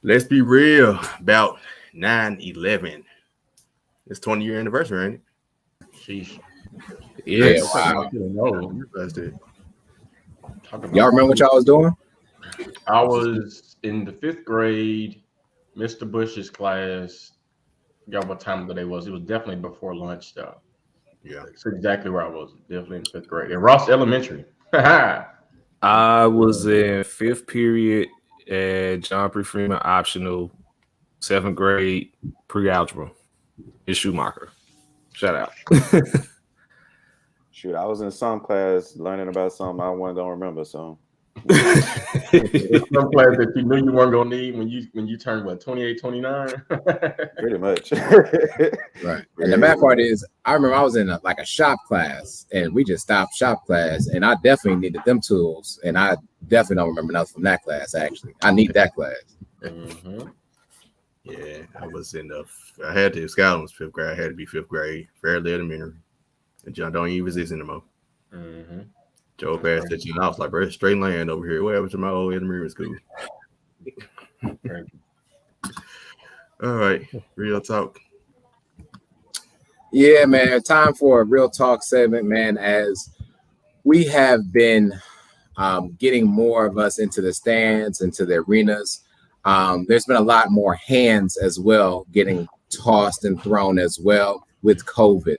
Let's be real about 9/11. It's 20-year anniversary, ain't it? Sheesh. Yeah, wow. Y'all remember what y'all was doing? I was in the 5th grade, Mr. Bush's class. I forgot what time of the day it was. It was definitely before lunch, though. Yeah. That's exactly where I was. Definitely in 5th grade. At Ross Elementary. I was in 5th period at John P. Freeman optional, 7th grade pre-algebra in Schumacher. Shout out. Shoot, I was in some class learning about something I wasn't gonna remember. So some class that you knew you weren't gonna need when you turned 28, 29. pretty much. Right. And the bad part is, I remember I was in a shop class, and we just stopped shop class, and I definitely needed them tools, and I definitely don't remember nothing from that class. Actually, I need that class. Mm-hmm. Yeah, I had to. Scotland was 5th grade. I had to be 5th grade, fairly elementary. And John don't even exist anymore. Mm-hmm. Joe passed that, I was like, bro, straight land over here. What happened to my old elementary school? All right, real talk. Yeah, man. Time for a real talk segment, man. As we have been getting more of us into the stands, into the arenas, there's been a lot more hands as well getting tossed and thrown as well with COVID.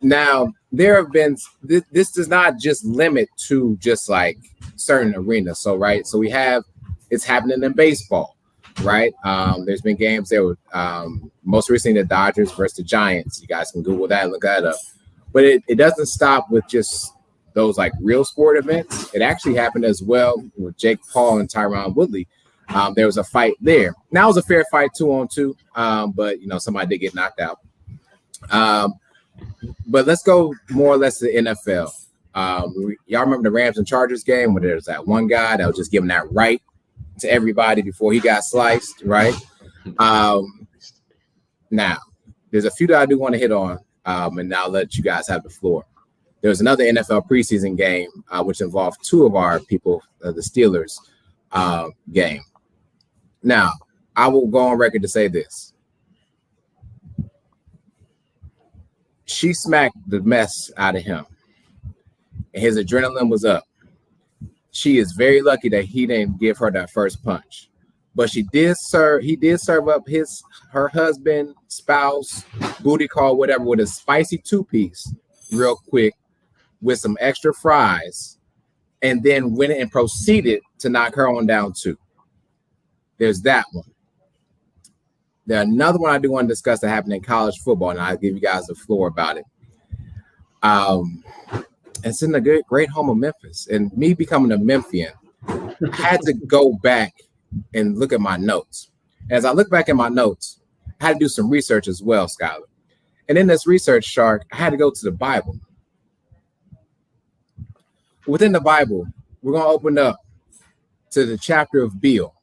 Now, there have been, this does not just limit to just like certain arenas. So, right. So it's happening in baseball, right? There's been games there, most recently the Dodgers versus the Giants. You guys can Google that, look that up. But it doesn't stop with just those like real sport events. It actually happened as well with Jake Paul and Tyron Woodley. There was a fight there. Now it was a fair fight 2-on-2, but somebody did get knocked out. But let's go more or less to the NFL. Y'all remember the Rams and Chargers game where there's that one guy that was just giving that right to everybody before he got sliced, right? Now, there's a few that I do want to hit on, and I'll let you guys have the floor. There was another NFL preseason game, which involved two of our people, the Steelers game. Now, I will go on record to say this. She smacked the mess out of him, and his adrenaline was up. She is very lucky that he didn't give her that first punch, but he did serve up her husband, spouse, booty call, whatever, with a spicy 2-piece real quick with some extra fries, and then went and proceeded to knock her on down too. There's that one. There's another one I do want to discuss that happened in college football, and I'll give you guys the floor about it. It's in the great home of Memphis. And me becoming a Memphian, I had to go back and look at my notes. As I look back at my notes, I had to do some research as well, Skylar. And in this research, Shark, I had to go to the Bible. Within the Bible, we're going to open up to the chapter of Bill.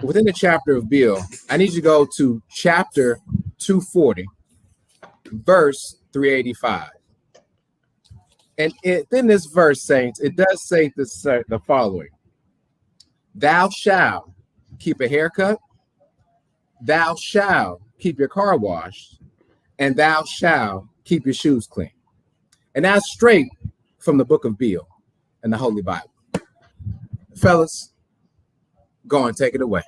Within the chapter of Bill, I need you to go to chapter 240, verse 385. And in this verse, saints, it does say the following. Thou shalt keep a haircut, thou shalt keep your car washed, and thou shalt keep your shoes clean. And that's straight from the book of Bill and the Holy Bible. Fellas, go and take it away.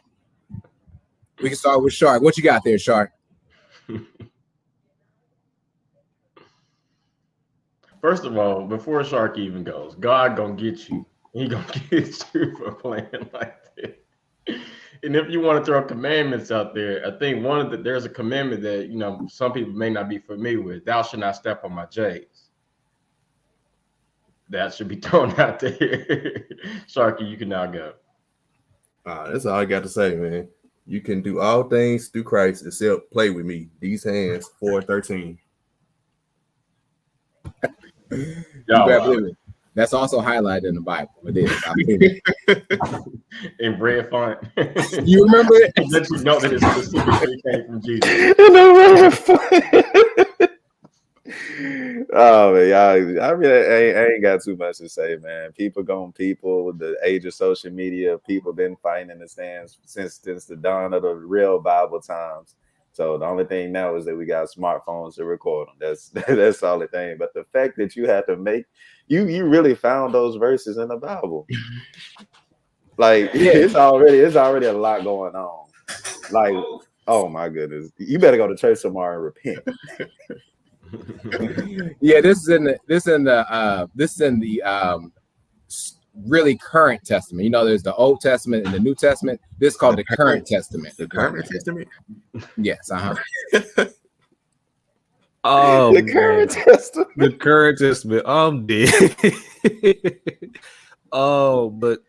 We can start with Shark. What you got there, Shark? First of all, before Shark even goes, God gonna get you. He gonna get you for playing like that. And if you want to throw commandments out there, I think there's a commandment that some people may not be familiar with. Thou shalt not step on my J's. That should be thrown out there. Sharky, you can now go. That's all I got to say, man. You can do all things through Christ except play with me. These hands, 4:13. That's also highlighted in the Bible. It is. In red font. You remember it? Let you know that it specifically came from Jesus. Oh man, y'all, I really ain't got too much to say, man. People going people. The age of social media, people been fighting in the stands since the dawn of the real Bible times. So the only thing now is that we got smartphones to record them. That's the only thing. But the fact that you had to make you really found those verses in the Bible, like it's already a lot going on. Like, oh my goodness, you better go to church tomorrow and repent. Yeah, this is in the really current testament. You know, there's the Old Testament and the New Testament. This is called the current testament. The current testament? Yes, Oh, The current testament. The current testament. I'm dead. Oh, but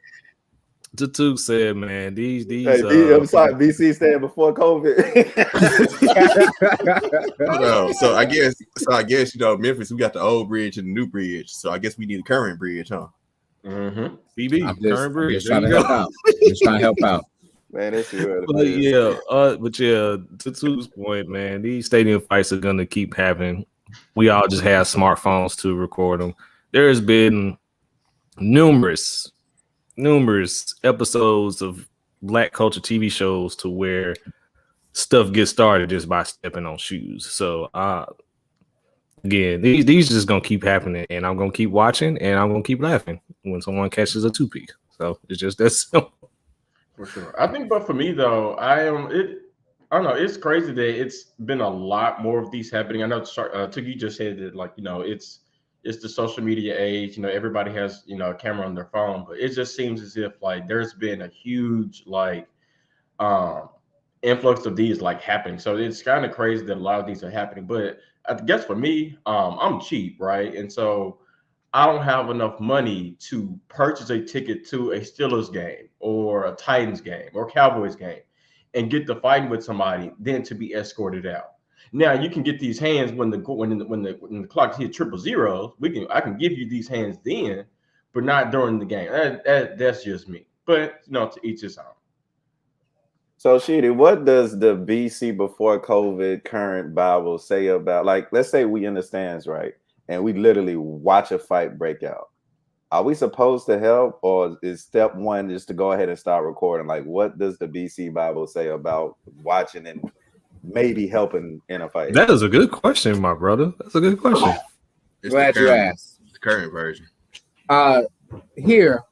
Tutu said, man, these. I'm sorry, BC staying before COVID. No, so I guess you know, Memphis, we got the old bridge and the new bridge. So I guess we need a current bridge, huh? Mm-hmm. CB, I'm current bridge. just trying to help out. Just trying to help out. Man, that's you. But yeah, to Tutu's point, man, these stadium fights are gonna keep happening. We all just have smartphones to record them. There has been numerous episodes of Black culture TV shows to where stuff gets started just by stepping on shoes. So again, these just gonna keep happening, and I'm gonna keep watching, and I'm gonna keep laughing when someone catches a 2-peat. So it's just that simple. For sure. I think, but for me though, I don't know. It's crazy that it's been a lot more of these happening. I know Tuki just said that, like, you know, it's the social media age. You know, everybody has, you know, a camera on their phone, but it just seems as if like there's been a huge like influx of these like happening. So it's kind of crazy that a lot of these are happening. But I guess for me, I'm cheap, right? And so I don't have enough money to purchase a ticket to a Steelers game or a Titans game or Cowboys game and get to fighting with somebody, then to be escorted out. Now you can get these hands when the clock hit 000. I can give you these hands then, but not during the game. That's just me. But you know, to each his own. So, Sheedy, what does the BC before COVID current Bible say about, like, let's say we in the stands, right? And we literally watch a fight break out. Are we supposed to help, or is step one just to go ahead and start recording? Like, what does the BC Bible say about watching and maybe helping in a fight? That is a good question, my brother. That's a good question. Glad you asked. The current version. Here,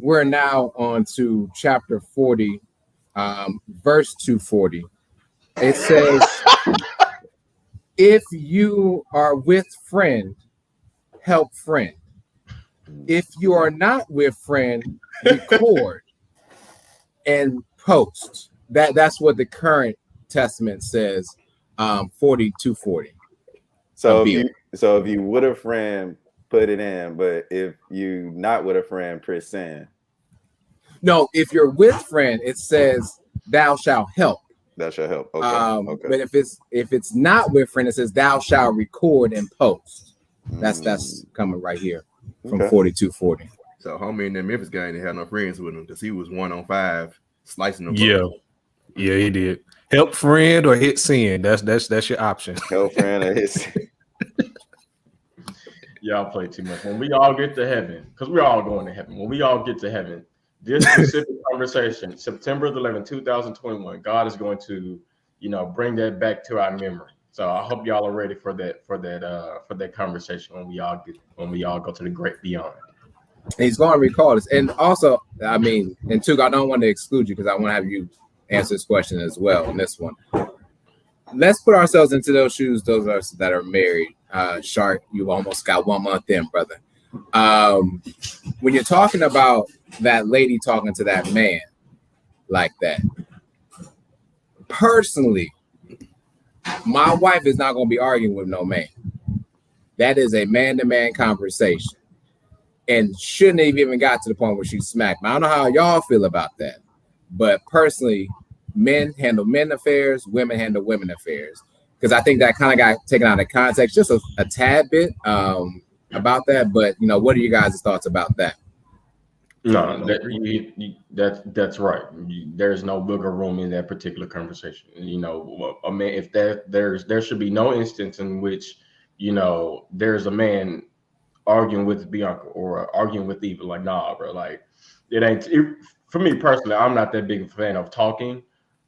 we're now on to chapter 40, verse 240. It says, if you are with friend, help friend. If you are not with friend, record and post. That's what the current testament says. 4240. So if you with a friend, put it in. But if you not with a friend, press send. No, if you're with friend, it says thou shalt help. That should help. Okay. Okay. But if it's not with friend, it says thou shalt record and post. That's coming right here from 4240. So homie in that Memphis guy didn't have no friends with him because he was 1-on-5 slicing them. Yeah, he did. Help friend or hit send. That's your option. Help friend or hit send. Y'all play too much. When we all get to heaven, because we're all going to heaven. When we all get to heaven, this specific conversation, September 11, 2021, God is going to, bring that back to our memory. So I hope y'all are ready for that conversation when we all go to the great beyond. He's going to recall this. And also, and Tuke, I don't want to exclude you because I want to have you answer this question as well in this one. Let's put ourselves into those shoes, those of us that are married. Shark, you almost got 1 month in, brother. When you're talking about that lady talking to that man like that, personally, my wife is not going to be arguing with no man. That is a man-to-man conversation. And shouldn't have even got to the point where she smacked me. I don't know how y'all feel about that. But personally, men handle men affairs, women handle women affairs. Because I think that kind of got taken out of context just a tad bit about that. But, what are you guys' thoughts about that? No, that's right. There's no wiggle room in that particular conversation. A man, if there should be no instance in which there's a man arguing with Bianca or arguing with Eva. Like, nah, bro. Like, it ain't. For me personally, I'm not that big a fan of talking.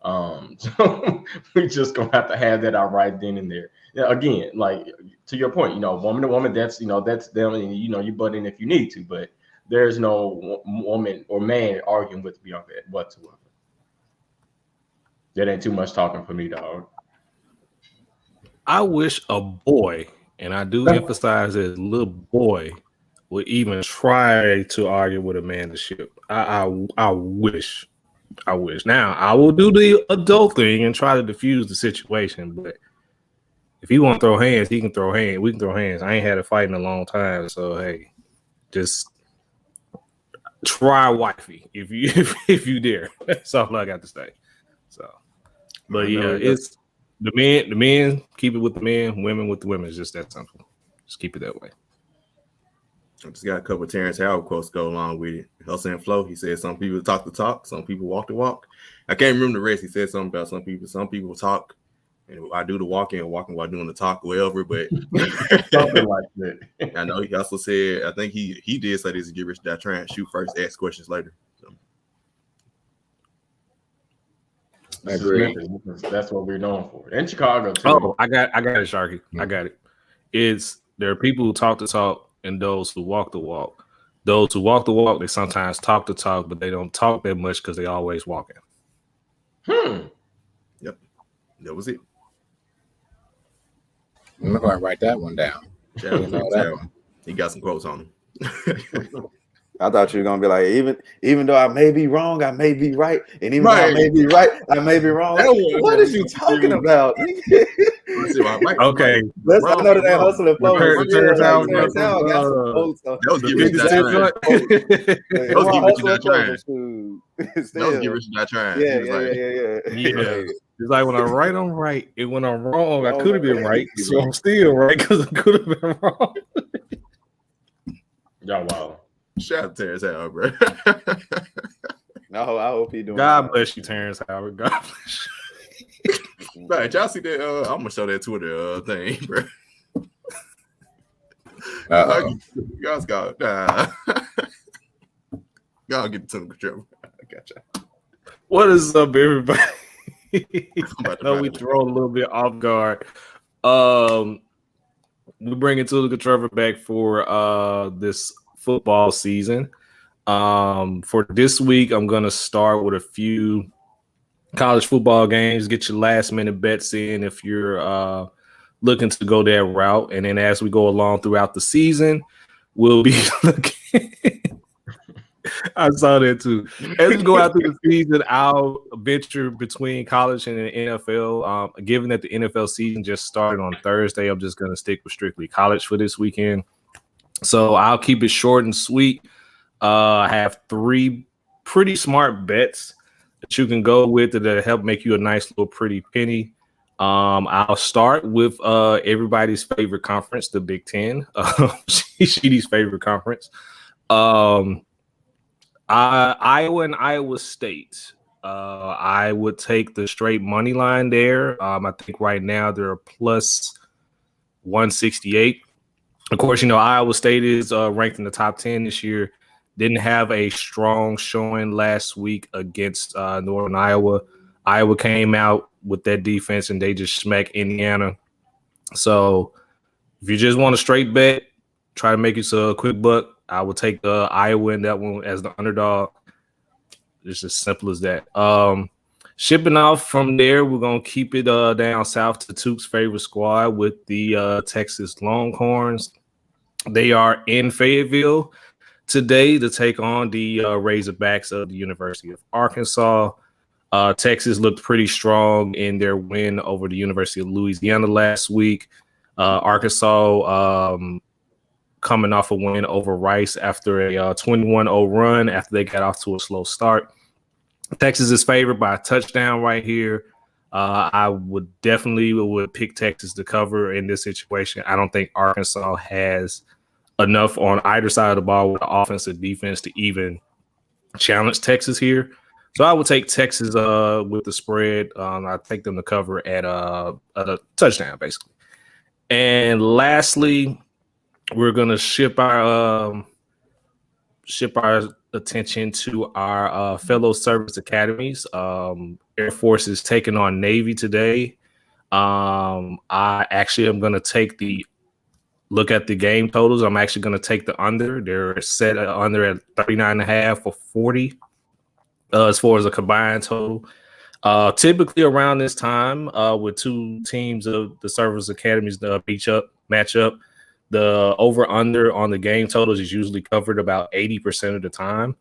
So we just gonna have to have that out right then and there. Yeah, again, like to your point, woman to woman, that's that's them, and you butt in if you need to, but there's no woman or man arguing with Bianca whatsoever. That ain't too much talking for me, dog. I wish a boy, and I do emphasize that little boy, would even try to argue with a man to ship. I wish. Now I will do the adult thing and try to diffuse the situation, but if he want to throw hands, he can throw hands. We can throw hands. I ain't had a fight in a long time, so hey, just try wifey if you dare. That's all I got to say. So, but yeah, it's the men keep it with the men, women with the women. It's just that simple. Just keep it that way. I just got a couple of Terrence Howard quotes to go along with it. Hustle and Flow. He said some people talk the talk, some people walk the walk. I can't remember the rest. He said something about some people talk, and I do the walking and walking while doing the talk, whatever. But something like that. I know he also said, I think he did say this: get rich, die trying, shoot first, ask questions later. So. I agree. That's what we're known for. In Chicago too. Oh, I got it, Sharky. I got it. There are people who talk the talk and those who walk the walk. Those who walk the walk, they sometimes talk the talk, but they don't talk that much because they always walking. Yep. That was it. I'm going to write that one down. He got some quotes on him. I thought you were gonna be like, even though I may be wrong, I may be right, and even though I may be right, I may be wrong. What is you talking about? Okay, let's know that hustle and flow. That was get rich, not trying. Yeah. It's like when I'm right, I'm right, and when I'm wrong, I could have been right, so I'm still right because I could have been wrong. Y'all wow. Shout out to Terrence Howard, bro. No, I hope he doing. God bless you, Terrence Howard. God bless you. Right, y'all see that? I'm gonna show that Twitter thing, bro. Y'all got y'all get the Tunica Trevor. I got y'all. What is up, everybody? I know we throw a little bit off guard. We bringing Tunica Trevor back for this football season. For this week, I'm gonna start with a few college football games. Get your last minute bets in if you're looking to go that route, and then as we go along throughout the season, we'll be looking. I saw that too. As we go out through the season, I'll venture between college and the NFL. Given that the NFL season just started on Thursday, I'm just gonna stick with strictly college for this weekend. So I'll keep it short and sweet. I have 3 pretty smart bets that you can go with that help make you a nice little pretty penny. I'll start with everybody's favorite conference, the Big Ten. Sheedy's favorite conference. Iowa and Iowa State. I would take the straight money line there. I think right now they're plus 168. Of course, Iowa State is ranked in the top 10 this year. Didn't have a strong showing last week against Northern Iowa. Iowa came out with that defense and they just smacked Indiana. So if you just want a straight bet, try to make it a quick buck. I would take Iowa in that one as the underdog. It's as simple as that. Shipping off from there, we're going to keep it down south to Tuke's favorite squad with the Texas Longhorns. They are in Fayetteville today to take on the Razorbacks of the University of Arkansas. Texas looked pretty strong in their win over the University of Louisiana last week. Arkansas coming off a win over Rice after a 21-0 run after they got off to a slow start. Texas is favored by a touchdown right here. I would definitely pick Texas to cover in this situation. I don't think Arkansas has enough on either side of the ball with the offense and defense to even challenge Texas here. So I would take Texas with the spread. I take them to cover at a touchdown, basically. And lastly, we're gonna ship our attention to our fellow service academies. Air Force is taking on Navy today. I actually am gonna look at the game totals. I'm actually gonna take the under. They're set under at 39.5 or 40 as far as a combined total. Typically around this time, with two teams of the service academies match up, the over under on the game totals is usually covered about 80% of the time.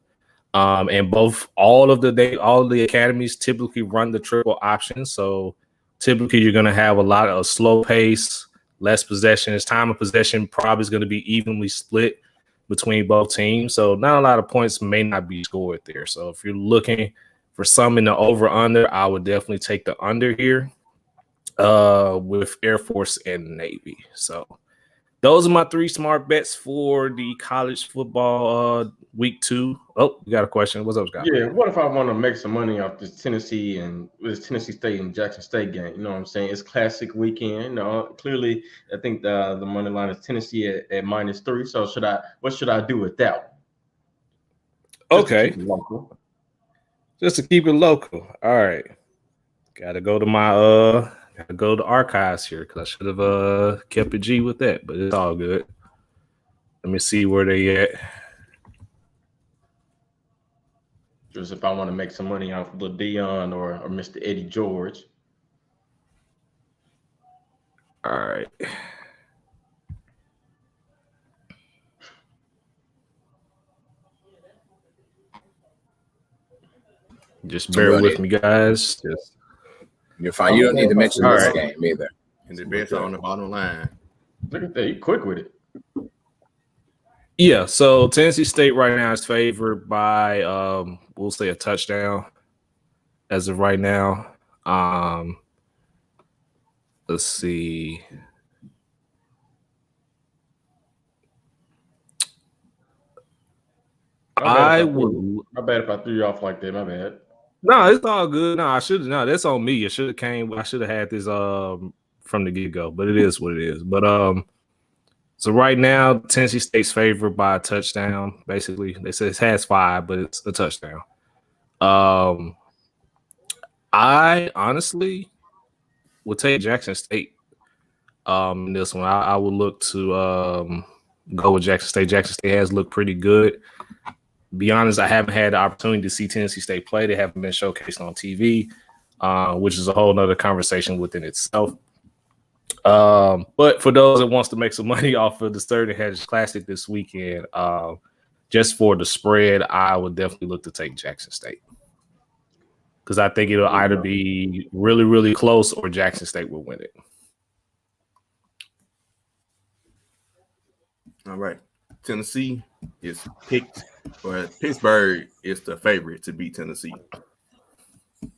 And all of the academies typically run the triple option. So typically you're going to have a lot of slow pace, less possessions. Time of possession probably is going to be evenly split between both teams. So not a lot of points may not be scored there. So if you're looking for some in the over under, I would definitely take the under here with Air Force and Navy. So those are my three smart bets for the college football week 2. Oh, you got a question? What's up, Scott? Yeah, what if I want to make some money off this Tennessee State and Jackson State game? You know what I'm saying? It's classic weekend. Clearly, I think the money line is Tennessee at -3. So what should I do with that one? Okay. Just to keep it local. All right. Gotta go to the archives here because I should have kept it G with that, but it's all good. Let me see where they at. Just if I want to make some money off Lil Dion or Mr. Eddie George. All right. Just bear with me, guys. You're fine. You don't need to mention this game either. And the bets on the bottom line. Look at that. You quick with it. Yeah, so Tennessee State right now is favored by we'll say a touchdown as of right now. Let's see. My bad if I threw you off like that. My bad. No, it's all good. No, that's on me. I should have had this from the get-go, but it is what it is. But so right now, Tennessee State's favored by a touchdown. Basically, they say it has 5, but it's a touchdown. I honestly would take Jackson State in this one. I would look to go with Jackson State. Jackson State has looked pretty good. Be honest, I haven't had the opportunity to see Tennessee State play. They haven't been showcased on TV, which is a whole nother conversation within itself. But for those that wants to make some money off of the Sturgeon Hedges Classic this weekend, just for the spread, I would definitely look to take Jackson State because I think it'll either be really, really close or Jackson State will win it. All right. Tennessee is picked, or Pittsburgh is the favorite to beat Tennessee.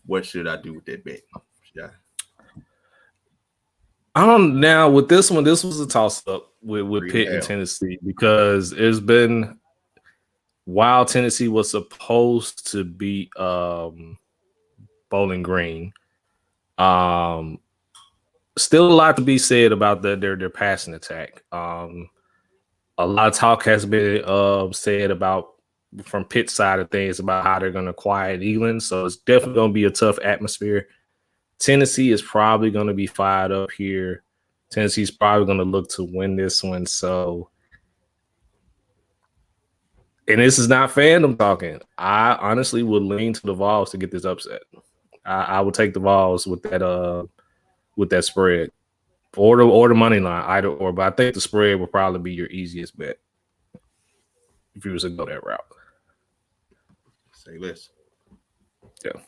What should I do with that bet? Now with this one, this was a toss-up with Pitt and Tennessee because it's been while Tennessee was supposed to beat Bowling Green, still a lot to be said about their passing attack. A lot of talk has been said about from Pitt's side of things about how they're going to quiet Elam. So it's definitely going to be a tough atmosphere. Tennessee is probably going to be fired up here. Tennessee's probably going to look to win this one. So, and this is not fandom talking. I honestly would lean to the Vols to get this upset. I would take the Vols with that spread. Or the money line, either or. But I think the spread will probably be your easiest bet if you was to go that route. Say less. Yeah.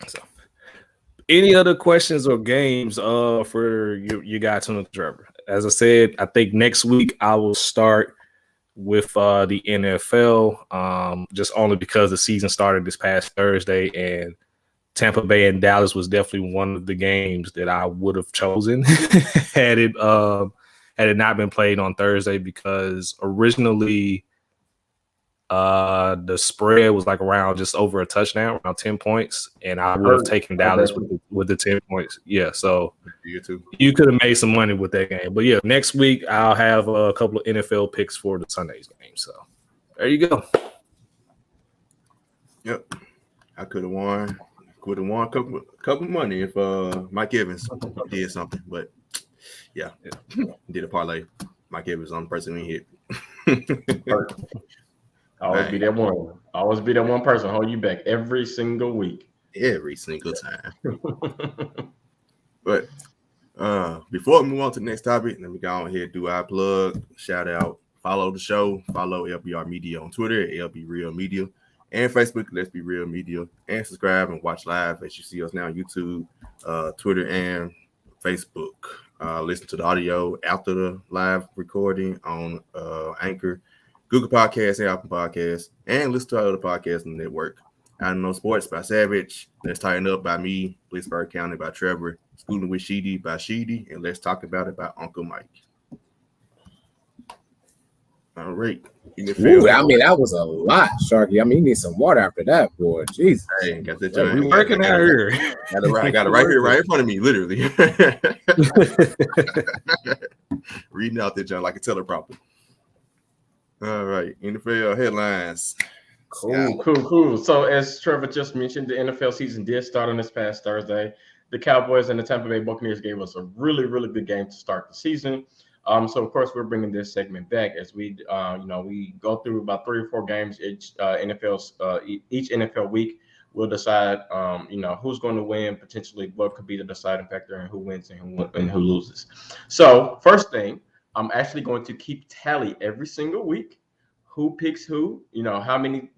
So, any other questions or games for you guys on the Trevor? As I said, I think next week I will start with the NFL, just only because the season started this past Thursday and Tampa Bay and Dallas was definitely one of the games that I would have chosen had it not been played on Thursday because originally the spread was like around just over a touchdown, around 10 points, and I would have taken Dallas with the 10 points. Yeah, so You too. You could have made some money with that game. But yeah, next week I'll have a couple of NFL picks for the Sunday's game. So there you go. Yep. I could have won. A couple money if Mike Evans did something. But yeah. Did a parlay. Mike Evans on the person we hit. Always be that one. Always be that one person hold you back every single week. Every single time. But before we move on to the next topic, let me go on here, do our plug, shout out, follow the show, follow LBR Media on Twitter, LB Real Media, and Facebook, Let's Be Real Media, and subscribe and watch live as you see us now on YouTube, Twitter, and Facebook. Listen to the audio after the live recording on Anchor, Google Podcasts, and Apple Podcasts, and listen to our other podcasts on the network. I Don't Know Sports by Savage, Let's Tighten Up by me, Pittsburgh County by Trevor, Schooling with Sheedy by Sheedy, and Let's Talk About It by Uncle Mike. All right. Ooh, I mean, that was a lot, Sharky. I mean, you need some water after that, boy. Jesus. Hey, got that We working out here. I got it right here, right in front of me, literally. Reading out that, John, like a teleprompter. All right. NFL headlines. Cool. So as Trevor just mentioned, the NFL season did start on this past Thursday. The Cowboys and the Tampa Bay Buccaneers gave us a really, really good game to start the season. So of course we're bringing this segment back as we, we go through about 3 or 4 games each NFL week. We'll decide, who's going to win, potentially what could be the deciding factor, and who wins and who loses. So first thing, I'm actually going to keep tally every single week. Who picks who? How many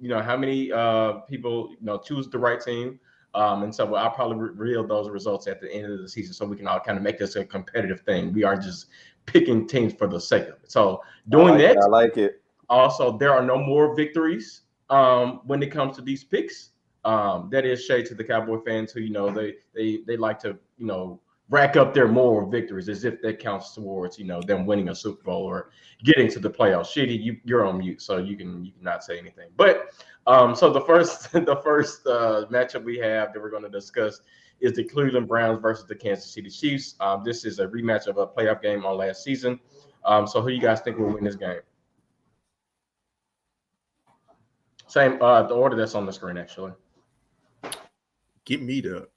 people choose the right team. And so I'll probably reveal those results at the end of the season so we can all kind of make this a competitive thing. We aren't just picking teams for the sake of it. So doing that, I like it. Also, there are no more victories when it comes to these picks. That is shade to the Cowboy fans who, they like to, rack up their moral victories as if that counts towards, them winning a Super Bowl or getting to the playoffs. Shitty, you're on mute, so you can not say anything. But so the first matchup we have that we're going to discuss is the Cleveland Browns versus the Kansas City Chiefs. This is a rematch of a playoff game on last season. So who you guys think will win this game? Same the order that's on the screen, actually. Give me the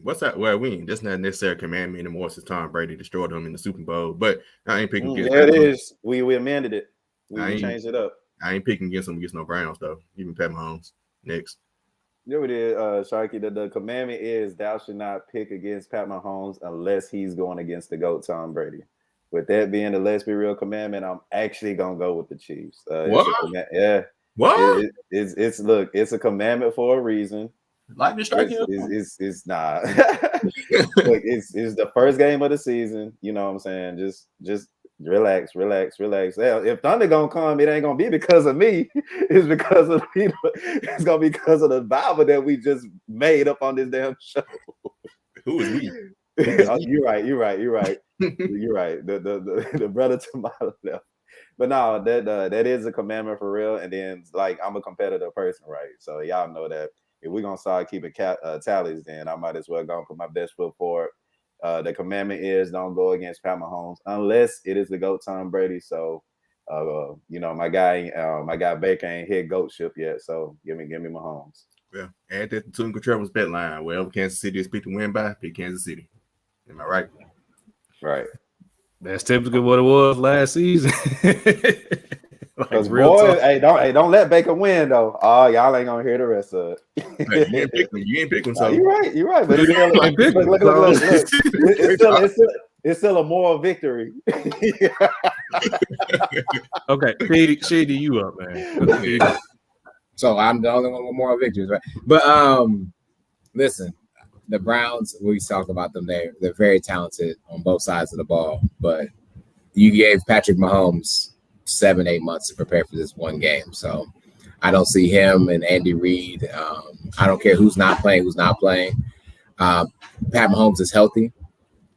what's that? Well, that's not necessarily a commandment anymore since Tom Brady destroyed them in the Super Bowl. But I ain't picking against there it is. We amended it. We changed it up. I ain't picking against no Browns though. Even Pat Mahomes. Next. There it is, Sharky. The commandment is thou should not pick against Pat Mahomes unless he's going against the GOAT Tom Brady. With that being the let's be real commandment, I'm actually gonna go with the Chiefs. What? What? It's a commandment for a reason. Lightning strike him. It's not. Look, it's the first game of the season. You know what I'm saying? Just relax. If Thunder gonna come, it ain't gonna be because of me. It's because of people. It's gonna be because of the Bible that we just made up on this damn show. Who is we? You're right. You're right. The brother to my left. But no, that is a commandment for real. And then I'm a competitive person, right? So y'all know that. If we're going to start keeping tallies, then I might as well go and put my best foot forward. The commandment is don't go against Pat Mahomes unless it is the GOAT Tom Brady. So, my guy Baker ain't hit GOAT ship yet. So give me Mahomes. Yeah, add that to Tunica Trevor's bet line. Well, Kansas City is picked to win by, pick Kansas City. Am I right? Right. That's typically what it was last season. Because don't let Baker win though. Oh, y'all ain't gonna hear the rest of it. You ain't picking. So you're right. But it's still a moral victory. Okay, Shady, you up, man? So I'm the only one with moral victories, right? But listen, the Browns. We talked about them. They're very talented on both sides of the ball, but you gave Patrick Mahomes 7-8 months to prepare for this one game. So I don't see him and Andy Reid. I don't care who's not playing. Pat Mahomes is healthy.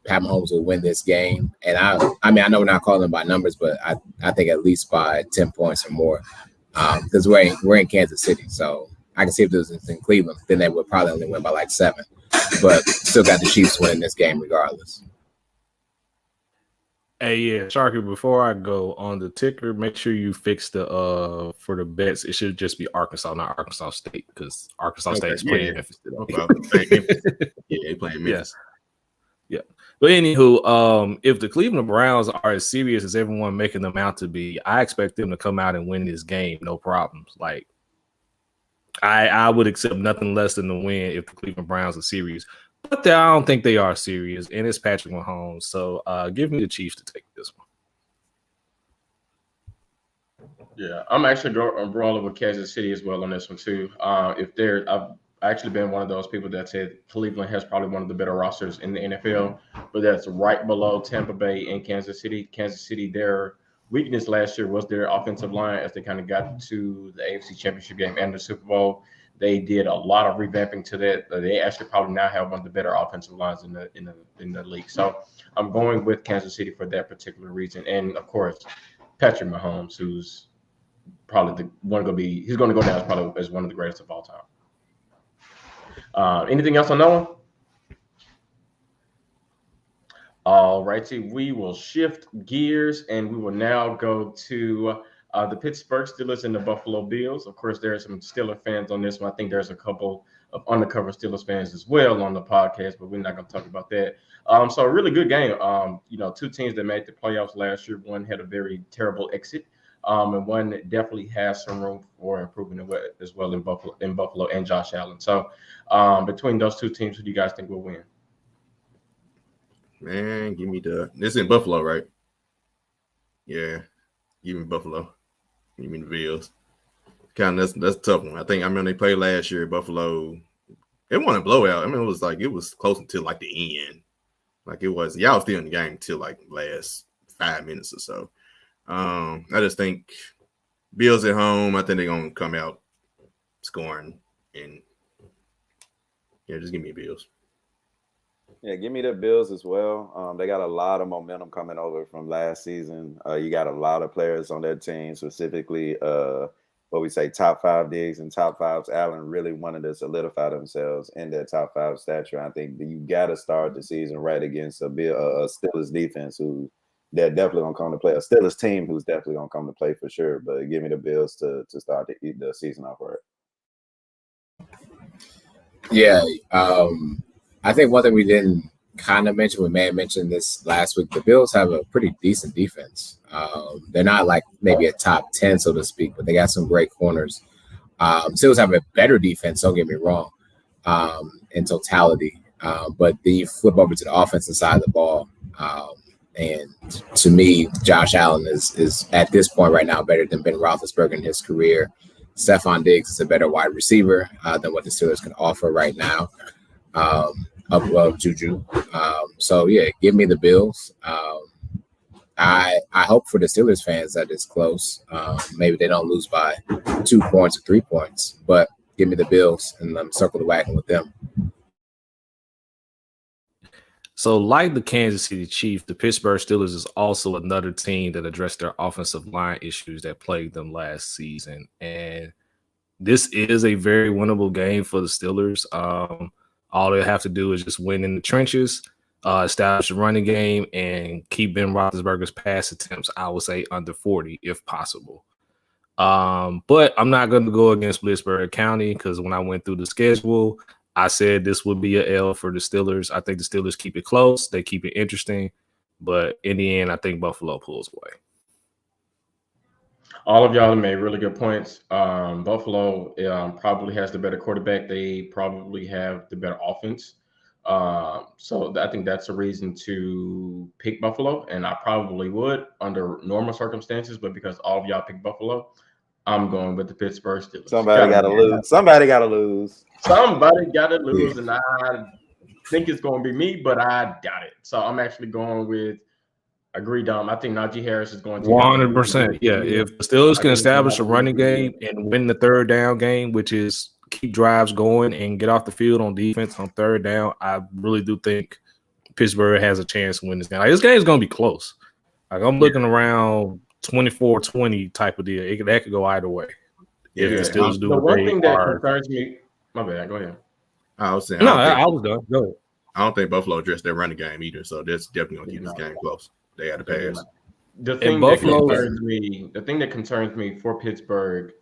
Pat Mahomes will win this game. And I know we're not calling them by numbers, but I think at least by 10 points or more. Because we're in Kansas City. So I can see if this was in Cleveland, then they would probably only win by 7. but still got the Chiefs winning this game regardless. Hey, yeah, Sharky, before I go on the ticker, make sure you fix the for the bets. It should just be Arkansas, not Arkansas State, because Arkansas State's playing Memphis today. No problem. Yeah, they playing Memphis. Yeah. But anywho, if the Cleveland Browns are as serious as everyone making them out to be, I expect them to come out and win this game, no problems. Like, I would accept nothing less than the win if the Cleveland Browns are serious. But I don't think they are serious, and it's Patrick Mahomes. So give me the Chiefs to take this one. Yeah, I'm actually rolling with Kansas City as well on this one too. I've actually been one of those people that said Cleveland has probably one of the better rosters in the NFL, but that's right below Tampa Bay and Kansas City. Kansas City, their weakness last year was their offensive line as they kind of got to the AFC Championship game and the Super Bowl. They did a lot of revamping to that. They actually probably now have one of the better offensive lines in the league. So I'm going with Kansas City for that particular reason, and of course, Patrick Mahomes, who's probably he's going to go down as probably as one of the greatest of all time. Anything else on that one? All righty, we will shift gears and we will now go to the Pittsburgh Steelers and the Buffalo Bills. Of course, there are some Steelers fans on this one. I think there's a couple of undercover Steelers fans as well on the podcast, but we're not going to talk about that. So a really good game. Two teams that made the playoffs last year. One had a very terrible exit, and one definitely has some room for improvement as well in Buffalo and Josh Allen. So between those two teams, who do you guys think will win? Man, give me this in Buffalo, right? Yeah, give me Buffalo. Give me the Bills. Kind of that's a tough one. I mean they played last year. Buffalo, it wasn't a blowout. I mean it was close until like the end. Like it was y'all still in the game until like last 5 minutes or so. I just think Bills at home. I think they're gonna come out scoring and just give me Bills. Yeah, give me the Bills as well. They got a lot of momentum coming over from last season. You got a lot of players on their team, specifically what we say top 5 Diggs and top 5s. Allen really wanted to solidify themselves in their top 5 stature. I think that you got to start the season right against a Steelers defense who they're definitely going to come to play. A Steelers team who's definitely going to come to play for sure. But give me the Bills to start the season off right. Yeah, I think one thing we didn't kind of mention, we may have mentioned this last week, the Bills have a pretty decent defense. They're not like maybe a top 10, so to speak, but they got some great corners. Steelers have a better defense, don't get me wrong, in totality. But then you flip over to the offensive side of the ball. And to me, Josh Allen is at this point right now better than Ben Roethlisberger in his career. Stephon Diggs is a better wide receiver than what the Steelers can offer right now. Above Juju. So yeah, give me the Bills. I hope for the Steelers fans that it's close. Maybe they don't lose by 2 points or 3 points, but give me the Bills and circle the wagon with them. So like the Kansas City Chiefs, the Pittsburgh Steelers is also another team that addressed their offensive line issues that plagued them last season. And this is a very winnable game for the Steelers. All they have to do is just win in the trenches, establish a running game, and keep Ben Roethlisberger's pass attempts, I would say, under 40 if possible. But I'm not going to go against Pittsburgh County because when I went through the schedule, I said this would be an L for the Steelers. I think the Steelers keep it close. They keep it interesting. But in the end, I think Buffalo pulls away. All of y'all made really good points. Buffalo probably has the better quarterback. They probably have the better offense. So I think that's a reason to pick Buffalo. And I probably would under normal circumstances. But because all of y'all picked Buffalo, I'm going with the Pittsburgh Steelers. Somebody got to lose. Somebody got to lose. Somebody got to lose. And I think it's going to be me, but I doubt it. So I'm actually going with Agreed, Dom. I think Najee Harris is going to 100%. Yeah, if the Steelers can establish a running game and win the third down game, which is keep drives going and get off the field on defense on third down, I really do think Pittsburgh has a chance to win this game. Like, this game is going to be close. Like, I'm looking around 24-20 type of deal. That could go either way. If the Steelers do the one thing that concerns me. My bad. Go ahead. I was saying, No, I was done. Go ahead. I don't think Buffalo addressed their running game either, so that's definitely gonna keep this game close. They had to pass. The thing that concerns me for Pittsburgh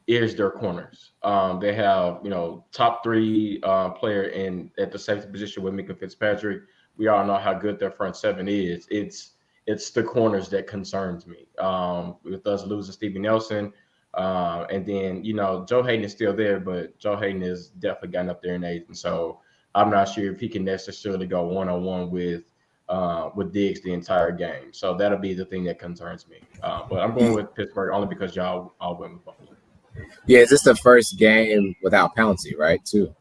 is their corners. They have, top 3 player at the safety position with Mika Fitzpatrick. We all know how good their front 7 is. It's the corners that concerns me. With us losing Stevie Nelson, and then Joe Hayden is still there, but Joe Hayden has definitely gotten up there in age, and so I'm not sure if he can necessarily go one-on-one with Diggs the entire game. So that'll be the thing that concerns me. But I'm going with Pittsburgh only because y'all all went with Buffalo. Yeah, is this the first game without Pouncey, right? Too.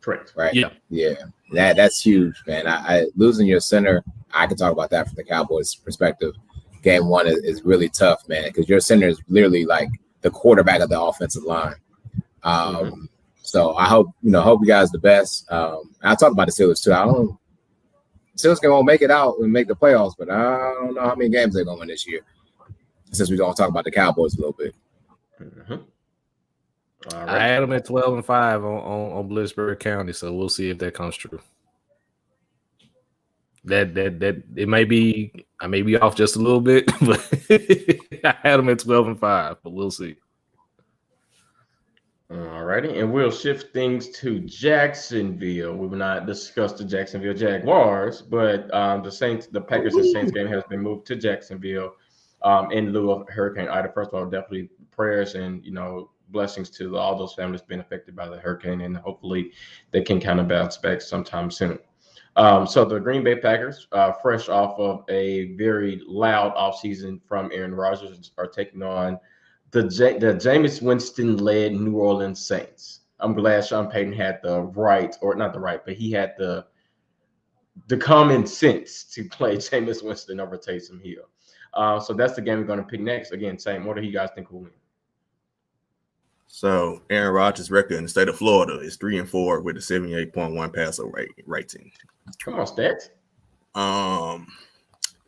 Correct. Right. Yeah. That's huge, man. I losing your center. I can talk about that from the Cowboys' perspective. Game 1 is really tough, man, because your center is literally like the quarterback of the offensive line. So I hope you guys the best. I talked about the Steelers too. Steelers won't make it out and make the playoffs, but I don't know how many games they're going to win this year. Since we're going to talk about the Cowboys a little bit. All right. I had them at 12-5 on Blitzburg County, so we'll see if that comes true. That it may be, I may be off just a little bit, but I had them at 12-5, but we'll see. All righty, and we'll shift things to Jacksonville. We will not discuss the Jacksonville Jaguars, but the Packers and Saints game has been moved to Jacksonville in lieu of Hurricane Ida. First of all, definitely prayers and blessings to all those families being affected by the hurricane, and hopefully they can kind of bounce back sometime soon. So the Green Bay Packers, fresh off of a very loud offseason from Aaron Rodgers, are taking on the Jameis Winston-led New Orleans Saints. I'm glad Sean Payton had but he had the common sense to play Jameis Winston over Taysom Hill. So that's the game we're going to pick next. Again, same. What do you guys think will win? So Aaron Rodgers' record in the state of Florida is 3-4 with a 78.1 passer rating. Come on, stats.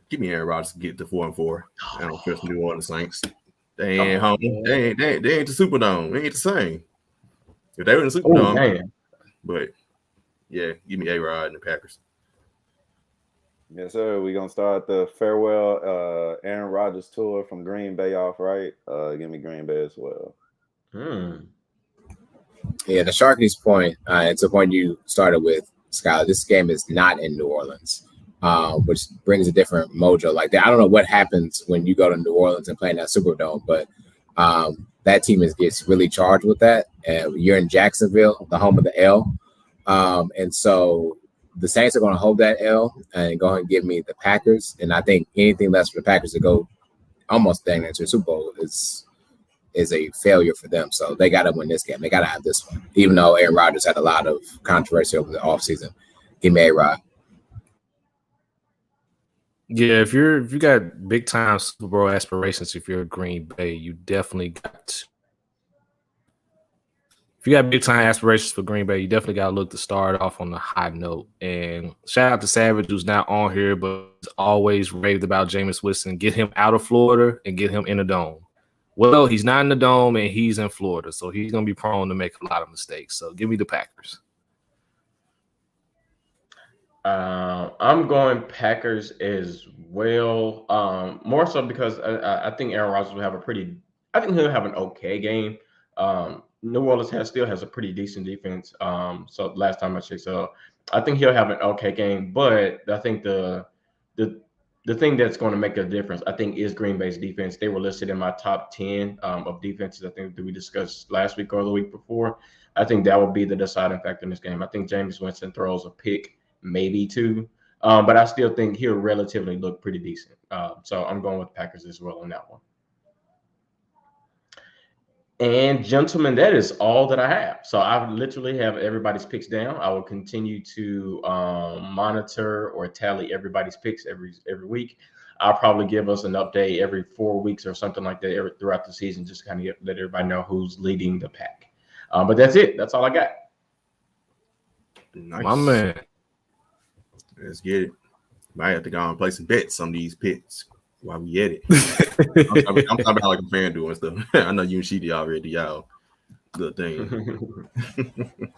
Give me Aaron Rodgers to get to 4-4. I don't trust New Orleans Saints. They ain't home. They ain't the Superdome. They ain't the same. If they were in the Superdome, but yeah, give me A-Rod and the Packers. Yes, sir. We're gonna start the farewell Aaron Rodgers tour from Green Bay off, right? Give me Green Bay as well. Yeah, the Sharky's point, it's a point you started with, Scott. This game is not in New Orleans, which brings a different mojo like that. I don't know what happens when you go to New Orleans and play in that Superdome, but that team gets really charged with that. And you're in Jacksonville, the home of the L. And so the Saints are going to hold that L and go ahead and give me the Packers. And I think anything less for the Packers to go almost dang into the Super Bowl is a failure for them. So they got to win this game. They got to have this one, even though Aaron Rodgers had a lot of controversy over the offseason. Give me A-Rod. Yeah, if you got big time Super Bowl aspirations, if you're Green Bay, you definitely got. If you got big time aspirations for Green Bay, you definitely got to look to start off on a high note. And shout out to Savage, who's not on here, but always raved about Jameis Winston. Get him out of Florida and get him in the dome. Well, he's not in the dome and he's in Florida, so he's going to be prone to make a lot of mistakes. So give me the Packers. I'm going Packers as well. More so because I think Aaron Rodgers will have he'll have an okay game. New Orleans still has a pretty decent defense. So last time I checked, so I think he'll have an okay game. But I think the thing that's going to make a difference, I think, is Green Bay's defense. They were listed in my top 10 of defenses, I think, that we discussed last week or the week before. I think that will be the deciding factor in this game. I think Jameis Winston throws a pick, maybe 2, but I still think he'll relatively look pretty decent. So I'm going with Packers as well on that one. And gentlemen, that is all that I have. So I literally have everybody's picks down. I will continue to monitor or tally everybody's picks every week. I'll probably give us an update every 4 weeks or something like that throughout the season, just to kind of let everybody know who's leading the pack. But that's it. That's all I got. Nice. My man. Let's get it. Might have to go and play some bets on these picks while we at it. I'm talking about like a fan doing stuff. I know you and Sheedy already, y'all. Good thing.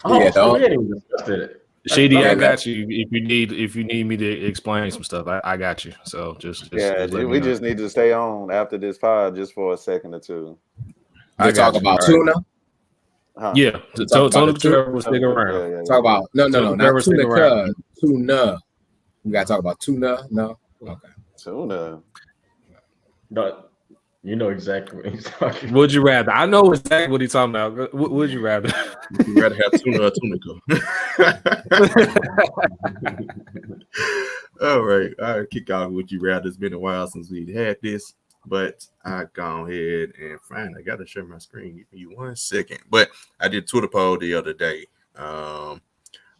Oh, Yeah, so we hadn't even discussed it. Shady, I Yeah, got you. If you need me to explain some stuff, I got you. So just Yeah, let me we know. just need to stay on after this pod just for a second or two. They talk about tuna. Huh? Yeah, Tunica Trevor will stick around. Yeah. Talk about no, not Tunica. Tuna. We gotta talk about tuna. No, okay. Tuna. But you know exactly what he's talking about. Would you rather? I know exactly what he's talking about. Would you rather? Would you rather have tuna or tunica? All right. I'll kick off Would You Rather. It's been a while since we had this, but I go ahead and find. I got to share my screen. Give me 1 second. But I did Twitter poll the other day on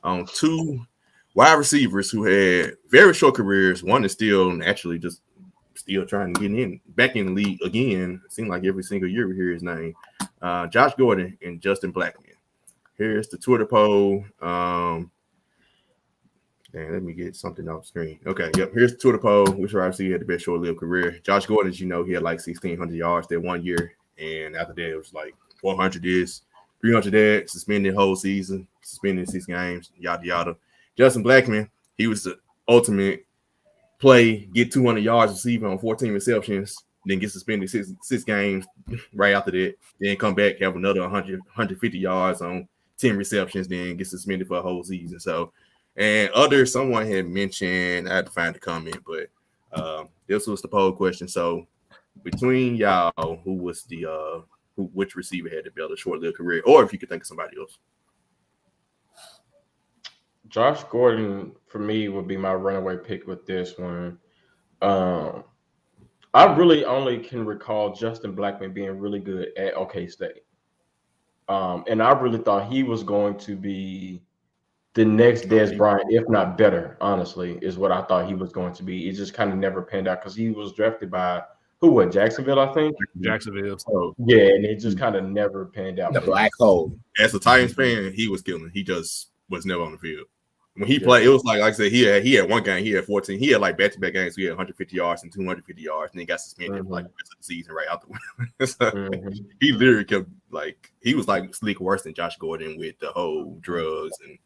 2 wide receivers who had very short careers. One is still naturally just still trying to get back in the league again. It seems like every single year we hear his name. Josh Gordon and Justin Blackman. Here's the Twitter poll. Let me get something off screen. Okay, yep. Here's the Twitter poll. Which RC had the best short-lived career? Josh Gordon, as you know, he had like 1,600 yards that 1 year, and after that it was like 400 this, 300 that, suspended whole season, suspended 6 games, yada yada. Justin Blackman, he was the ultimate play, get 200 yards receiving on 14 receptions, then get suspended 6 games right after that, then come back, have another 150 yards on 10 receptions, then get suspended for a whole season. So, and someone had mentioned, I had to find the comment, but this was the poll question. So between y'all, who was which receiver had the better short-lived career, or if you could think of somebody else? Josh Gordon for me would be my runaway pick with this one. I really only can recall Justin Blackman being really good at OK State. And I really thought he was going to be the next Dez Bryant, if not better, honestly, is what I thought he was going to be. It just kind of never panned out because he was drafted by Jacksonville, I think. Jacksonville. So yeah, and it just kind of never panned out. The black hole. As a Titans fan, he was killing. He just was never on the field. When he played, it was like I said, he had one game, he had 14. He had like back-to-back games, so he had 150 yards and 250 yards, and then got suspended like the rest of the season right after. He literally kept he was like slick worse than Josh Gordon with the whole drugs and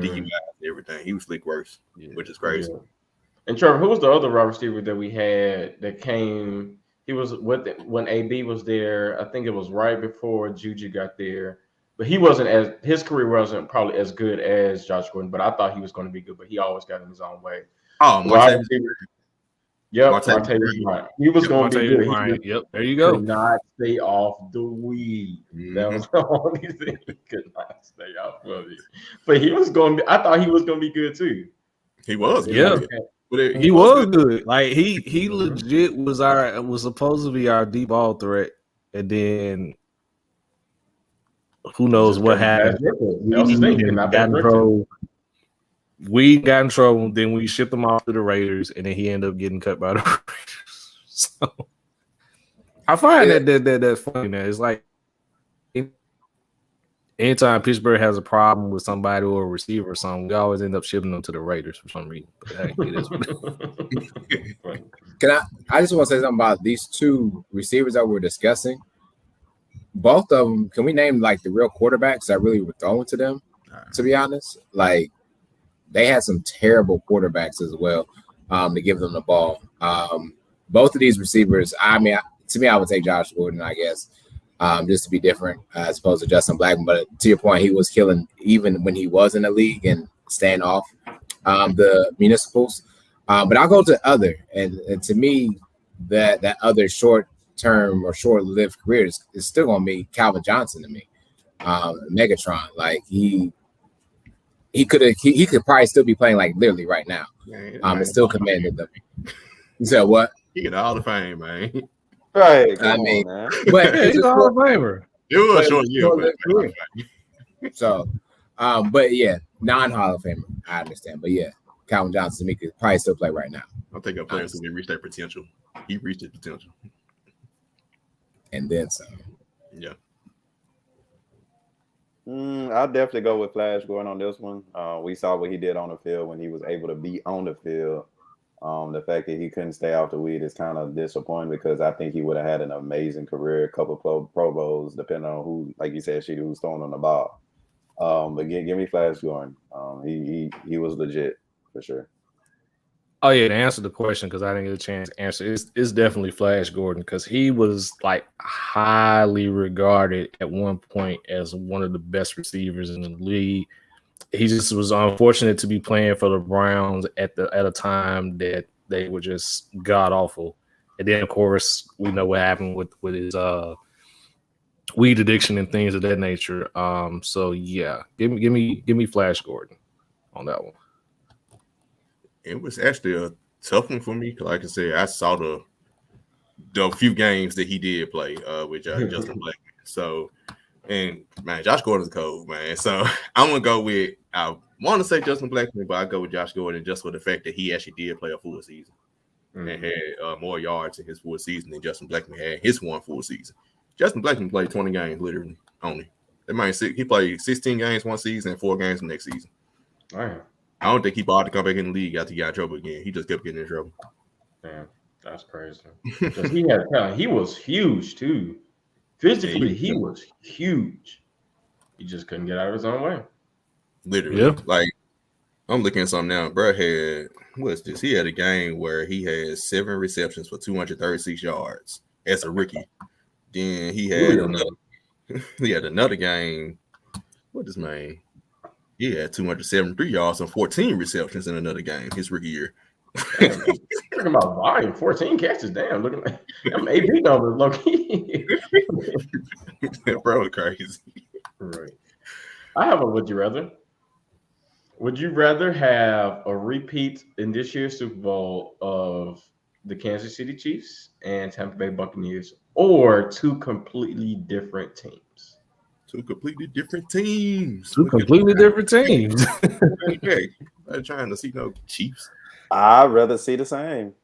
DUI and everything. He was slick worse, which is crazy. Yeah. And Trevor, who was the other wide receiver that we had that came? He was when AB was there. I think it was right before Juju got there. But his career wasn't probably as good as Josh Gordon, but I thought he was going to be good, but he always got in his own way. Oh, Martavis Bryant. He was going to be good. Yep, there you go. Could not stay off the weed. That was the only thing he could not stay off of it. But he was going to be, I thought he was going to be good too. He was. Yeah. He was good. Like he legit was supposed to be our deep ball threat, and then who knows what happened? We got in trouble. Then we shipped him off to the Raiders, and then he ended up getting cut by the Raiders. So I find that's funny. Now it's like anytime Pittsburgh has a problem with somebody or a receiver or something, we always end up shipping them to the Raiders for some reason. But hey, it is what it is. I just want to say something about these 2 receivers that we're discussing. Both of them, can we name like the real quarterbacks that really were thrown to them? To be honest, like they had some terrible quarterbacks as well to give them the ball. Both of these receivers, I mean, to me, I would take Josh Gordon, I guess, just to be different as opposed to Justin Blackman. But to your point, he was killing even when he was in the league and staying off the municipals. But I'll go to other, and to me, that other short-term or short-lived career is still going to be Calvin Johnson to me. Megatron, like he could probably still be playing like literally right now. And still commanded them. You said what? He get all the fame, man. Right. I mean, man. but he's a Hall of Famer. It was a short year, but so, but yeah, non-Hall of Famer, I understand. But yeah, Calvin Johnson to me could probably still play right now. I think our players who reach their potential. He reached his potential. And then some. Yeah. I'll definitely go with Flash Gordon on this one. We saw what he did on the field when he was able to be on the field. The fact that he couldn't stay off the weed is kind of disappointing because I think he would have had an amazing career, a couple of Pro Bowls, depending on who, like you said, who's throwing on the ball. But give me Flash Gordon. He was legit for sure. Oh yeah, to answer the question, because I didn't get a chance to answer, it's definitely Flash Gordon, because he was like highly regarded at one point as one of the best receivers in the league. He just was unfortunate to be playing for the Browns at a time that they were just god awful. And then of course we know what happened with his weed addiction and things of that nature. So yeah, give me Flash Gordon on that one. It was actually a tough one for me. Like I said, I saw the few games that he did play with Justin Blackman. So, and man, Josh Gordon's cold, man. So I'm gonna go with, I want to say Justin Blackman, but I go with Josh Gordon just for the fact that he actually did play a full season and had more yards in his full season than Justin Blackman had his one full season. Justin Blackman played 20 games literally only. He played 16 games one season and 4 games the next season. All right. I don't think he bought to come back in the league after he got in trouble again. He just kept getting in trouble. Man, that's crazy. Because he had talent. He was huge too. Physically, he was huge. He just couldn't get out of his own way. Literally. Yeah. Like, I'm looking at something now. Bro had, what's this? He had a game where he had 7 receptions for 236 yards as a rookie. Then he had another game. What is man? He had 273 yards and 14 receptions in another game his rookie year. Talking about volume, 14 catches. Damn, looking like them AB numbers, low key. Bro, crazy. Right. I have a would you rather. Would you rather have a repeat in this year's Super Bowl of the Kansas City Chiefs and Tampa Bay Buccaneers, or 2 completely different teams? 2 completely different teams. 2 completely different teams. Okay. I'm trying to see no Chiefs. I'd rather see the same.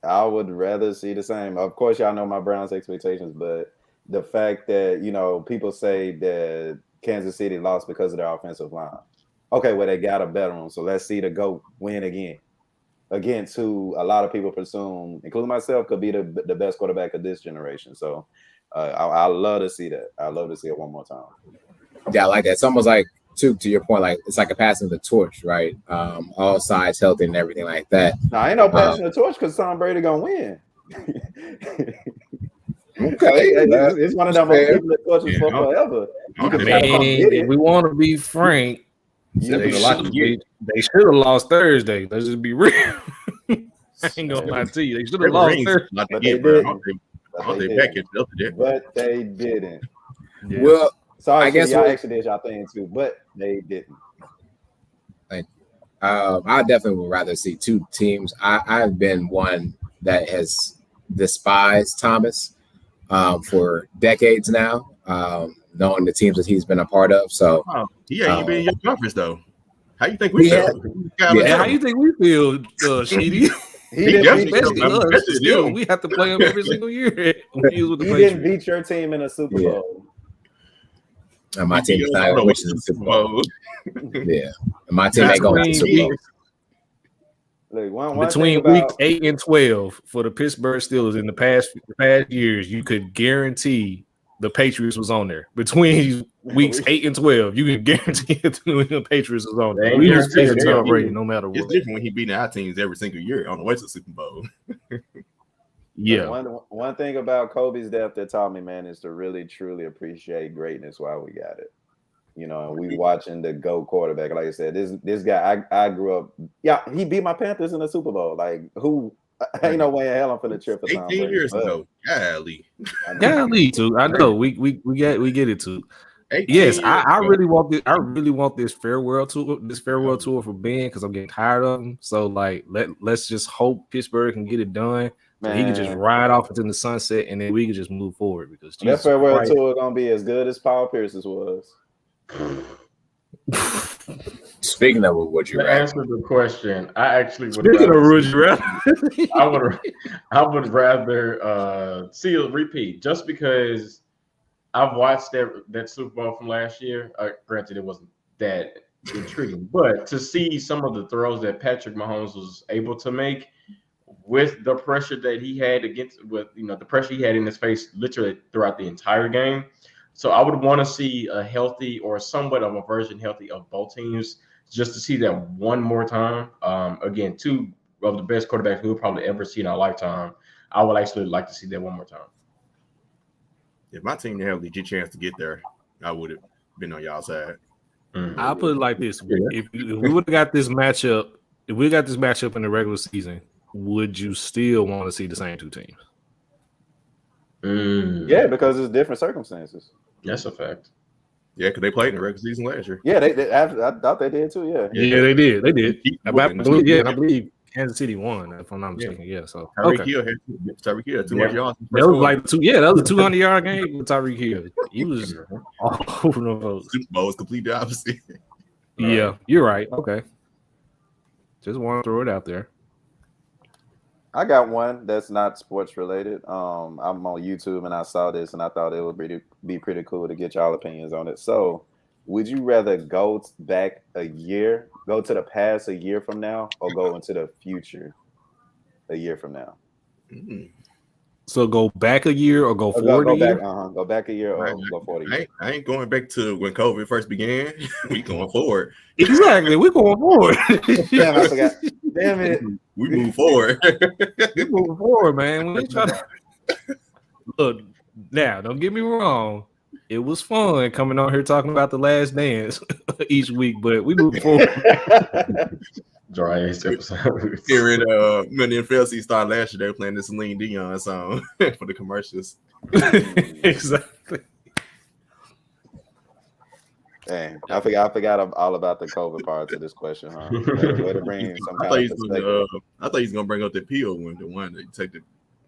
I would rather see the same. Of course, y'all know my Browns expectations, but the fact that, people say that Kansas City lost because of their offensive line. Okay, well, they got a better one, so let's see the GOAT win again. Against who a lot of people presume, including myself, could be the best quarterback of this generation. So I love to see that. I love to see it one more time. Yeah, I like that. It's almost like, to your point, like it's like a passing the torch, right? All sides healthy and everything like that. No, ain't no passing the torch because Tom Brady gonna win. Okay, it's one of them people that torches for forever. If we want to be frank, they should have lost Thursday. Let's just be real. I ain't gonna lie to you. They should have lost Thursday. But they didn't. But they didn't. Yeah. Well, sorry, I guess y'all actually did y'all thing too, but they didn't. I definitely would rather see 2 teams. I've been one that has despised Thomas for decades now, knowing the teams that he's been a part of. So he ain't been in your conference though. How you think we feel? How you think we feel, Sheedy? We have to play him every single year. He didn't beat your team in a Super Bowl. And my team is not going to the Super Bowl. Yeah, and my team ain't going to the Super Bowl. Between week 8 and 12 for the Pittsburgh Steelers in the past years, you could guarantee the Patriots was on there. Between weeks 8 and 12, you can guarantee the Patriots was on there. We just beat Tom Brady no matter what. It's different when he beating our teams every single year on the way to the Super Bowl. Yeah. One thing about Kobe's death that taught me, man, is to really truly appreciate greatness while we got it. And we watching the GOAT quarterback. Like I said, this guy, I grew up. Yeah, he beat my Panthers in the Super Bowl. Like who? Ain't no way in hell I'm finna trip for Tom 18 years ago. Golly, too. I know we get it too. Yes, I really want this. I really want this farewell tour. This farewell tour for Ben because I'm getting tired of him. So like, let's just hope Pittsburgh can get it done. So he can just ride off into the sunset, and then we can just move forward. Because that farewell tour gonna be as good as Paul Pierce's was. Speaking of would you rather, answer the question, I actually would. Speaking of would you rather, I would rather see a repeat just because I've watched that Super Bowl from last year. Granted, it wasn't that intriguing, but to see some of the throws that Patrick Mahomes was able to make with the pressure that he had the pressure he had in his face literally throughout the entire game. So I would want to see a healthy or somewhat of a version healthy of both teams just to see that one more time. Again, two of the best quarterbacks we'll probably ever see in our lifetime. I would actually like to see that one more time. If my team had a legit chance to get there, I would have been on y'all side. I'll put it like this: if we would have got this matchup, in the regular season, would you still want to see the same two teams? Yeah, because it's different circumstances. That's a fact. Yeah, because they played in the regular season last year. Yeah, I thought they did too. Yeah, they did. I Yeah. believe Kansas City won, if I'm not mistaken. Yeah, so Tyreek Hill had 200 yards. that was like that was a 200-yard game with Tyreek Hill. He was all over the road. Super Bowl was completely opposite. Yeah, you're right. Okay, just want to throw it out there. I got one that's not sports related. I'm on YouTube and I saw this and I thought it would be pretty cool to get y'all opinions on it. So, would you rather go back a year, go to the past a year from now, or go into the future a year from now? So go back a year or go forward a year? Go back a year or go forward a year. I ain't going back to when COVID first began. We going forward. Exactly. We're going forward. Damn, I forgot. Damn it. We move forward. We moving forward, man. We ain't trying to... Look, now, don't get me wrong. It was fun coming on here talking about The Last Dance each week, but we moving forward. Dry ass episode. Here in when the NFL season started last year, they were playing the Celine Dion song for the commercials. Exactly. Dang, I forgot all about the COVID part of this question, huh? Way to bring some I kind of perspective. thought he was gonna bring up the pill one, the one that you take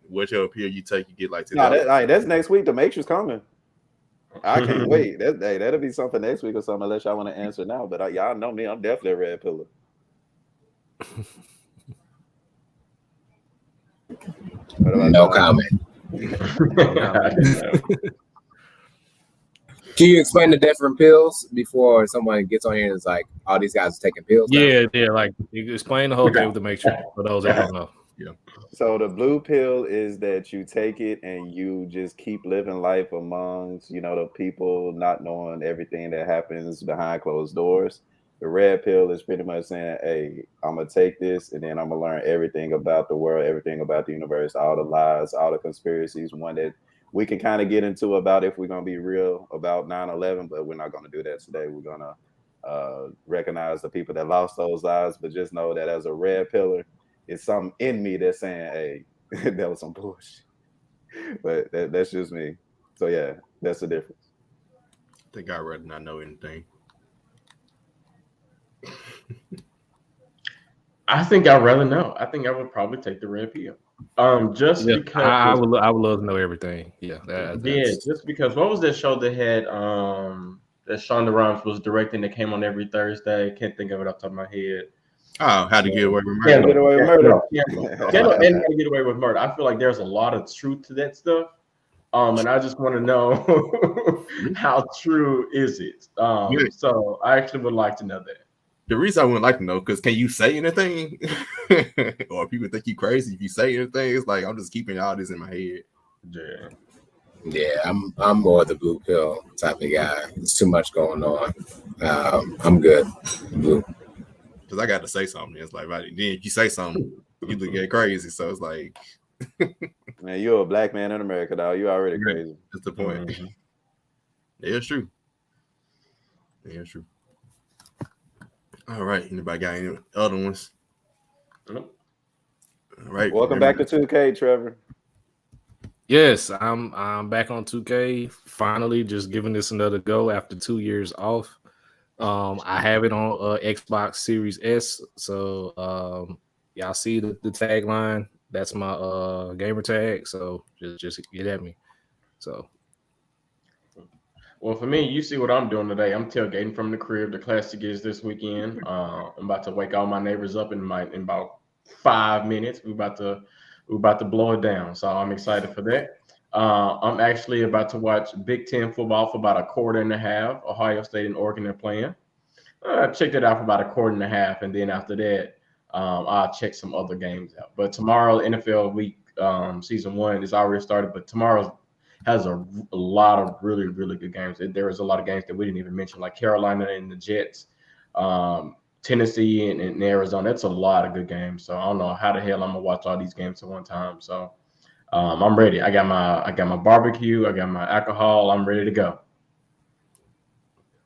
whichever pill you take, you get like $10. No, that's next week. The Matrix coming. I can't wait. That'll be something next week or something, unless y'all want to answer now. But y'all know me, I'm definitely a red pillar. No comment. Can you explain the different pills before someone gets on here and is like, all these guys are taking pills now? Yeah, like you explain the whole thing with the Matrix for those that don't know. Yeah. So the blue pill is that you take it and you just keep living life amongst, the people, not knowing everything that happens behind closed doors. The red pill is pretty much saying, hey, I'm going to take this and then I'm going to learn everything about the world, everything about the universe, all the lies, all the conspiracies, one that we can kind of get into about if we're going to be real about 9/11, but we're not going to do that today. We're going to recognize the people that lost those lives, but just know that as a red pillar, it's something in me that's saying, hey, that was some bullshit. But that's just me. So, yeah, that's the difference. I think I'd rather not know anything. I think I'd rather know. I think I would probably take the red pill. Because I would love to know everything. Yeah, just because what was that show that had that Shonda Rhimes was directing that came on every Thursday? Can't think of it off the top of my head. Oh, How to Get Away with Murder. Can't get away with murder. And How to Get Away with Murder. I feel like there's a lot of truth to that stuff. And I just want to know how true is it? So I actually would like to know that. The reason I would like to know, because can you say anything? Or people think you crazy if you say anything? It's like I'm just keeping all this in my head. Yeah, I'm more the blue pill type of guy. There's too much going on. I'm good. Blue. Because I got to say something. It's like, then if you say something, you look get crazy. So it's like, man, you're a black man in America, dog. You already crazy. That's the point. Mm-hmm. Yeah, it's true. Yeah, it's true. All right. Anybody got any other ones? Nope. All right. Welcome back to 2K, Trevor. Yes, I'm back on 2K. Finally, just giving this another go after 2 years off. I have it on Xbox Series S. So y'all see the tagline. That's my gamer tag. So just get at me. So. Well, for me, you see what I'm doing today. I'm tailgating from the crib. The Classic is this weekend. I'm about to wake all my neighbors up in about 5 minutes. We're about to blow it down. So I'm excited for that. I'm actually about to watch Big Ten football for about a quarter and a half. Ohio State and Oregon are playing. I checked it out for about a quarter and a half, and then after that, I'll check some other games out. But tomorrow, NFL week season 1 is already started. But tomorrow's has a lot of really, really good games. There was a lot of games that we didn't even mention, like Carolina and the Jets, Tennessee and Arizona. That's a lot of good games. So I don't know how the hell I'm gonna watch all these games at one time. So I'm ready. I got my barbecue. I got my alcohol. I'm ready to go.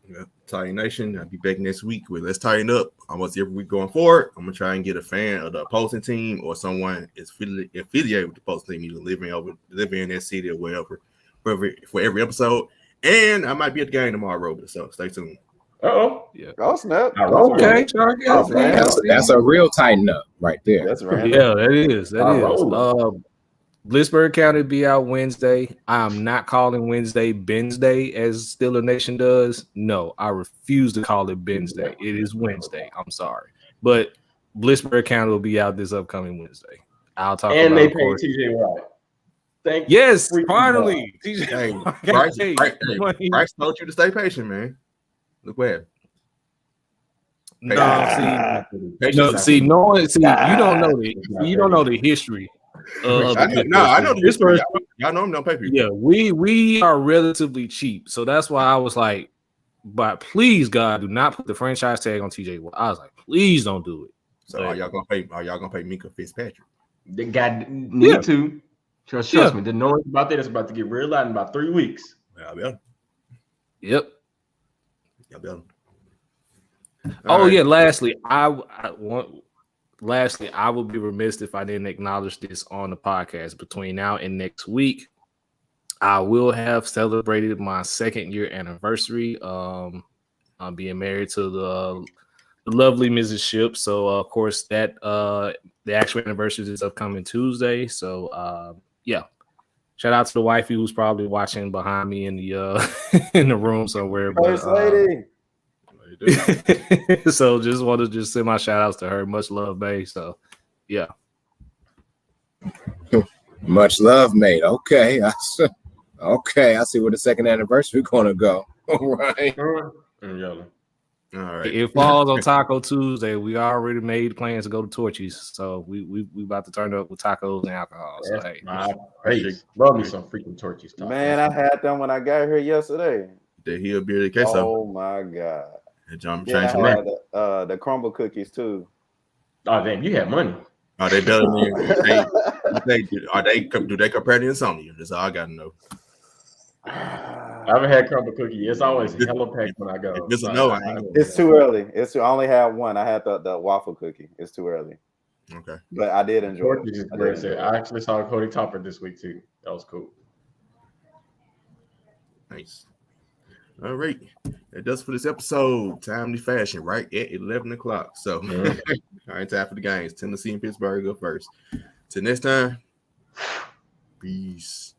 Yeah, Titan Nation. I'll be back next week with Let's Tighten Up. Almost every week going forward. I'm gonna try and get a fan of the opposing team or someone is affiliated with the opposing team, either living in that city or wherever, for every episode. And I might be at the game tomorrow, so stay tuned. Yeah. Oh snap! Okay, Shark. Yeah, That's a real tighten up right there. That's random. yeah, that is. Alright. Blitzburg County be out Wednesday. I'm not calling Wednesday Ben's Day as Steeler Nation does. No, I refuse to call it Ben's Day. It is Wednesday. I'm sorry. But Blitzburg County will be out this upcoming Wednesday. I'll talk And about they it, of paid course. TJ Watt. Thank Yes, freaking finally. Hey, TJ. Bryce told you to stay patient, man. Look where. You don't know the history. I know the history. Y'all know him don't pay people. Yeah, we are relatively cheap, so that's why I was like, but please, God, do not put the franchise tag on TJ Watt. I was like, please don't do it. So are y'all gonna pay Minka Fitzpatrick? The guy need to. Trust me. The noise about that is about to get real loud in about 3 weeks. Yep. Right. Lastly, I would be remiss if I didn't acknowledge this on the podcast. Between now and next week, I will have celebrated my 2nd year anniversary. I'm being married to the lovely Mrs. Ship. So of course that the actual anniversary is upcoming Tuesday. So shout out to the wifey who's probably watching behind me in the in the room somewhere. First lady. So just want to send my shout outs to her. Much love, babe. So yeah. Much love, mate. Okay. Okay. I see where the 2nd anniversary gonna go. All right. All right. It falls on Taco Tuesday. We already made plans to go to Torchy's, so we about to turn up with tacos and alcohol. So hey, Love me some freaking Torchy's. Man, I had them when I got here yesterday. The Hillbilly queso. Oh my god. John Yeah, changed I your had name. the crumble cookies too. Oh damn, you had money. Are they better than do they compare to Insomnia? That's all I gotta know. I haven't had crumble cookie. It's always hella packed when I go. It's a no. It's too early. I only had one. I had the waffle cookie. It's too early. Okay. But I did enjoy it. I actually saw Cody Topper this week too. That was cool. Nice. All right. That does for this episode. Timely fashion, right at 11 o'clock. So, all right, time for the games. Tennessee and Pittsburgh go first. Till next time, peace.